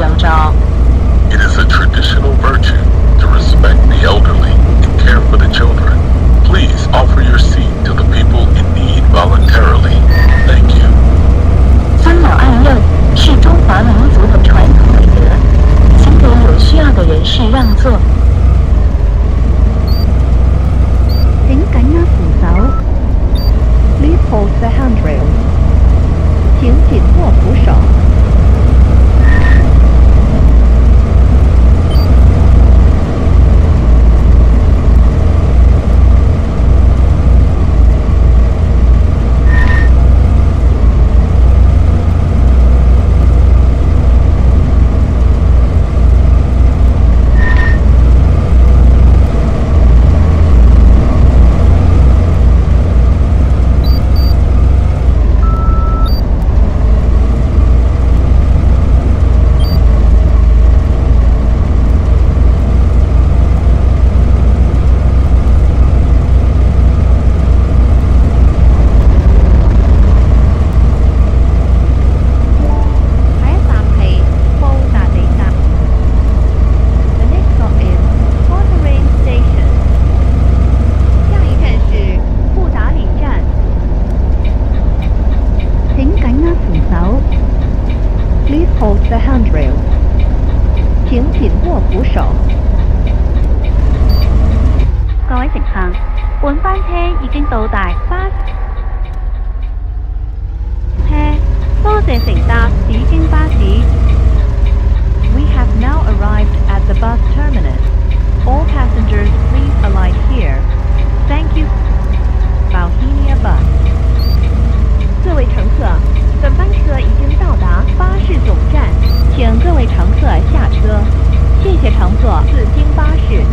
征兆。It is a traditional virtue to respect the elderly and care for the children. Please offer your seat to the people in need voluntarily. Thank you. 尊老爱幼是中华民族的传统美德，请给有需要的人士让座。請緊握扶手。Please hold the handrails. 請緊握扶手。Please hold the handrails. 請緊握扶手。各位乘客，本班車已經到達巴士車，多謝乘搭紫荊巴士。We have now arrived at the bus terminus. All passengers please alight here. Thank you. Bohemia Bus. 各位乘客，本班车已经到达巴士总站，请各位乘客下车。谢谢乘坐紫荆巴士。